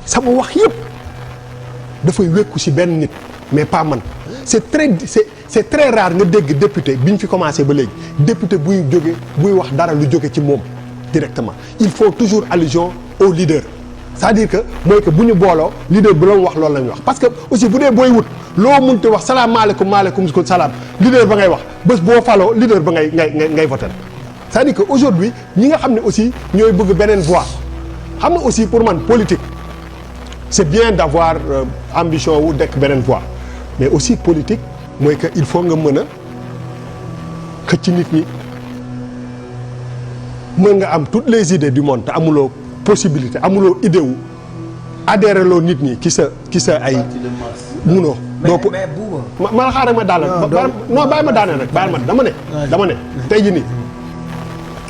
sama wax yëpp dafay wékku ci benn nit mais pas man c'est très rare nga dégg député bi ñu fi commencé ba léegi député buy wax dara lu jóge ci moom directement il faut toujours allusion au leader c'est-à-dire que mooy que bu ñu booloo leader bu la mu wax loolu la ñuy wax parce que aussi bu dee booy wut loo munte wax salaamaaleykum maaleykum salaam leader ba ngay wax bés boo faloo leader ba ngay voter c'est-à-dire que aujourd'hui ñi nga xam ne aussi ñooy bëgg beneen voie xam nga aussi pour man politique c'est bien d'avoir ambition wu dekk beneen voie mais aussi politique mooy que il faut nga mën a xëcc nit ñi mën nga am toutes les idées du monde te amuloo possibilité amuloo idée wu adhéré loo nit ñi ci sa ay munoo doo ma xaaral ma daaneel non bàyyi ma daaneel rek bàyyi ma dama ne tey jii nii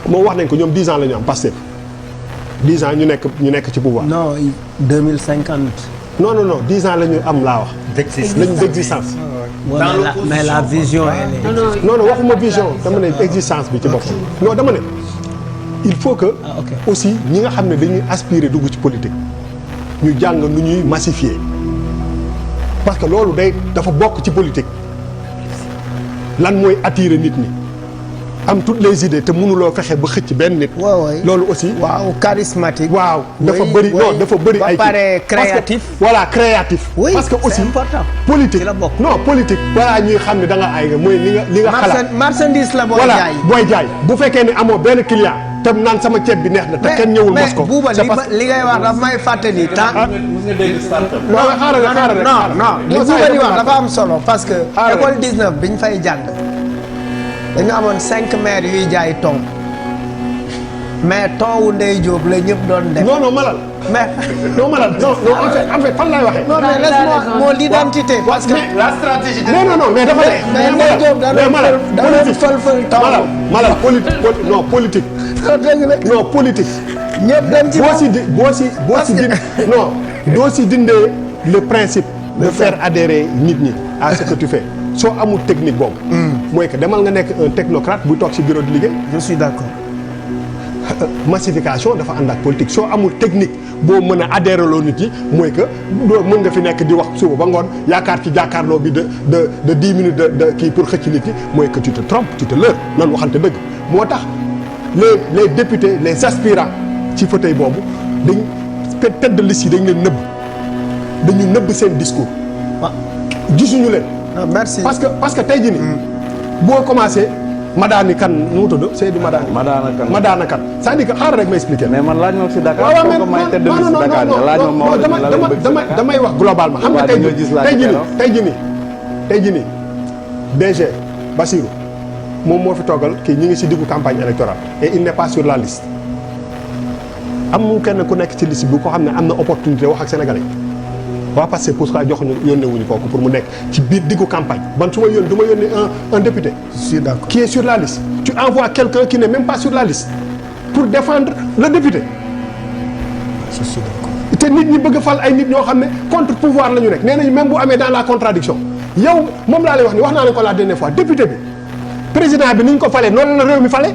moom wax nañ ko ñoom 10 ans la ñu am Pastef 10 ans ñu nekk ci pouvoir. non 2050. non 10 ans la ñu am laa wax. d'existence. mais la vision elle est. non waxuma vision dama ne existence bi ci boppam. non dama ne il faut que. aussi ñi nga xam ne dañuy aspirer dugg ci politique ñu jàng nu ñuy massifier parce que loolu dafa bokk ci politique lan mooy attirer nit ñi. am toutes les idées te mënuloo fexe ba xëcc benn nit. loolu aussi. waaw charismatique. waaw dafa bëri non dafa bëri ay. ba pare créatif. voilà créatif. parce que aussi politique non politique. balaa ñuy xam ne da nga ay mooy li nga xalaat. marchandise la booy jaay booy jaay bu fekkee ne amoo benn client te naan sama ceeb bi neex na te kenn ñëwul mos ko. c'est parce que li ngay wax dafa may fàttali. non li Bouba di wax dafa am solo parce que. école 19 biñ fay jàng. dañu amoon 5 maires yuy jaay thon mais thon wu Ndeye Diop la ñëpp doon def. non Malal. mais non Malal en fait fan laay waxee. non mais laisse-moi mon identité. parce que la stratégie. non mais dafa ne. mais Ndeye Diop da doon fël thon. Malal politique. non politique. ñëpp dem ci doo si dindee le principe de faire adhérer nit ñi à ce que tu fais. soo amul technique boobu. mooy que demal nga nekk un technocrate buy toog ci bureau de liggéey. je suis d'accord. massification dafa ànd ak politique soo amul technique boo mën a adhéré loo nit yi mooy que doo mën nga fi nekk di wax suba ba ngoon yaakaar ci jàkkaarloo bi de 10 minutes de kii pour xëcc nit yi mooy que tu te trompes tu te leurres nan waxante dëgg. moo tax les députés les aspirants ci fauteuil boobu dañ tête de liste yi dañ leen dañu nëbb seen discours. gisuñu leen. merci parce que tey jii nii. boo commencé Madani kan nu mu tudd Seydou Madani. Madana kan c'est-à-dire que xaaral rek ma expliquer. mais man laaj ma si Dakar. waaw mais damay wax globalement. xam nga tey jii nii DG Bassirou moom moo fi toogal kii ñu ngi si diggu campagne électorale et il n'est pas sur la liste. amul kenn ku nekk ci liste bi ko xam ne am na opportunité wax ak sénégalais. waaw parce que pour ça joxuñu yónnee wuñu kooku pour mu nekk ci biir diggu campagne ban su ma yónnee du ma yónnee un député. je suis d'accord. qui est sur la liste. tu envoies quelqu'un qui n'est même pas sur la liste pour défendre le député. je suis d'accord. te nit ñi bëgg fal ay nit ñoo xam ne contre pouvoir la ñu nekk nee nañu même bu amee dans la contradiction yow moom laa lay wax ni wax naa leen ko la dernière fois député bi président bi ni ñu ko falee noonu la réew mi fale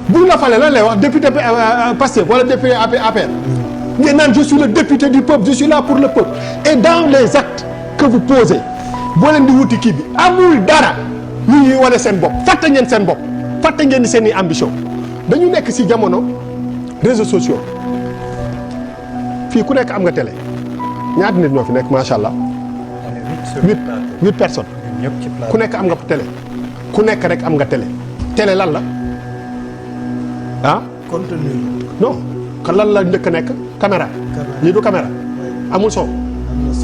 bu ñu la falee lan lay wax député Pastef wala député APR. ngeen naan je suis le député du peuple je suis là pour le peuple et dans les actes que vous posez boo leen di wuti kii bi amul dara ñu ñuy wane seen bopp fàtte ngeen seen bopp fàtte ngeen ni seen i ambition dañu nekk ci jamono réseaux sociaux fii ku nekk am nga télé ñaata nit ñoo fi nekk macha allah. 8 personnes. ku nekk am nga télé ku nekk rek am nga télé lan la ah. contenu. non lan la njëkk a nekk caméra. lii du caméra amul son.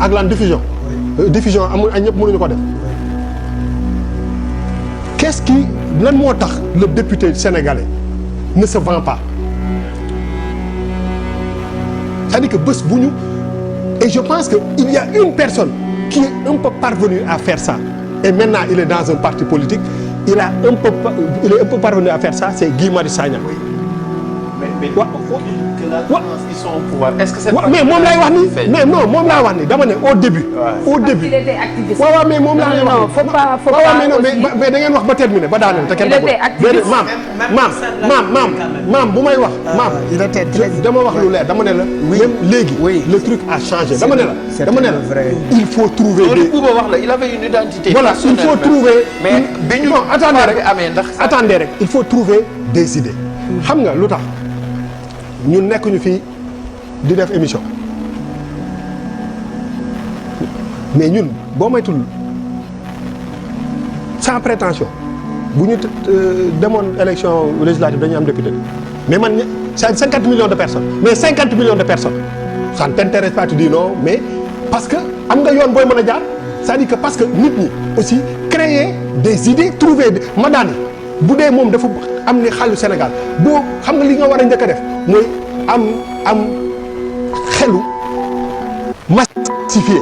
ak lan diffusion. diffusion amul ay ñëpp mënuñu ko def. qu'est-ce qui lan moo tax le député sénégalais ne se vend pas c'est-à-dire que bés bu ñu et je pense que il y a une personne qui est un peu parvenue à faire ça et maintenant il est dans un parti politique il est un peu parvenu à faire ça c'est Guy Marius Sagna. mais Wa- que la wa- tendance, ils sont au pouvoir. Est-ce que c'est waaw mais moom lay wax ni mais non moom laa wax ni dama ne au début. au début Il était activiste. waaw waaw mais moom laa lay wax Non, faut pas waaw waaw mais non aussi. mais da ngeen wax ba terminer ba daaneel te kenn Il était d'accord. activiste. Déedéet, maam bu may wax maam. il était très dama wax lu leer dama ne la. même léegi. oui. le truc a changé dama ne la. c'est dama ne la vrai. il faut trouver loolu des. Bouba wax la il avait une identité. Voilà, il personnelle faut même. trouver. mais bi ñu non attendez bi rek amee ndax. attendez rek il faut trouver des idées. xam nga lu tax ñun nekkuñu fii di def émission mais ñun boo moytul sans prétention bu ñu demoon élection législative dañuy am député mais man c'est 50 millions de personnes mais 50 millions de personnes ça ne t'intéresse pas tu dis non mais parce que am nga yoon booy mën a jaar c'est-à-dire que parce que nit ñi aussi créer des idées trouver ma daani bu dee moom dafa am ni xalu Sénégal boo xam nga li nga war a njëkk a def mooy am xelu massifié.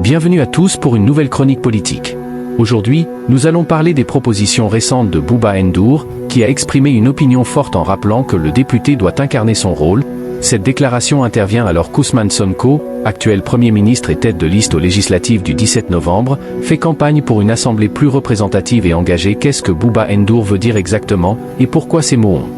Bienvenue à tous pour une nouvelle chronique politique. Aujourd'hui, nous allons parler des propositions récentes de Bouba Ndour, qui a exprimé une opinion forte en rappelant que le député doit incarner son rôle. Cette déclaration intervient alors qu'Ousmane Sonko, actuel Premier ministre et tête de liste aux législatives du 17 novembre, fait campagne pour une assemblée plus représentative et engagée. Qu'est-ce que Bouba Ndour veut dire exactement, et pourquoi ces mots ont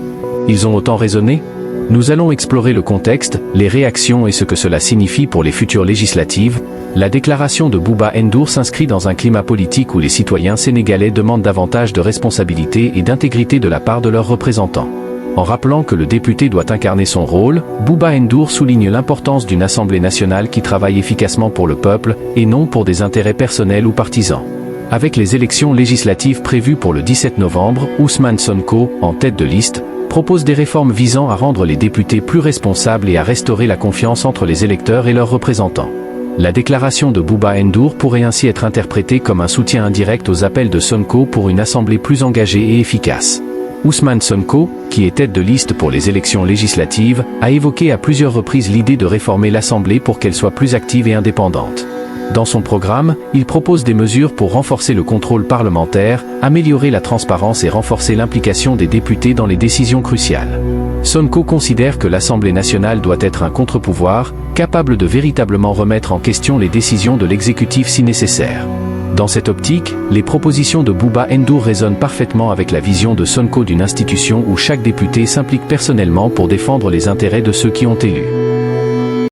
ils ont autant résonné? Nous allons explorer le contexte, les réactions et ce que cela signifie pour les futures législatives. La déclaration de Bouba Ndour s'inscrit dans un climat politique où les citoyens sénégalais demandent davantage de responsabilité et d'intégrité de la part de leurs représentants. En rappelant que le député doit incarner son rôle, Bouba Ndour souligne l'importance d'une Assemblée nationale qui travaille efficacement pour le peuple, et non pour des intérêts personnels ou partisans. Avec les élections législatives prévues pour le 17 novembre, Ousmane Sonko, en tête de liste, propose des réformes visant à rendre les députés plus responsables et à restaurer la confiance entre les électeurs et leurs représentants. La déclaration de Bouba Ndour pourrait ainsi être interprétée comme un soutien indirect aux appels de Sonko pour une assemblée plus engagée et efficace. Ousmane Sonko, qui est tête de liste pour les élections législatives, a évoqué à plusieurs reprises l'idée de réformer l'Assemblée pour qu'elle soit plus active et indépendante. Dans son programme, il propose des mesures pour renforcer le contrôle parlementaire, améliorer la transparence et renforcer l'implication des députés dans les décisions cruciales. Sonko considère que l'Assemblée nationale doit être un contre-pouvoir, capable de véritablement remettre en question les décisions de l'exécutif si nécessaire. Dans cette optique, les propositions de Bouba Ndour résonnent parfaitement avec la vision de Sonko d'une institution où chaque député s'implique personnellement pour défendre les intérêts de ceux qui ont élu.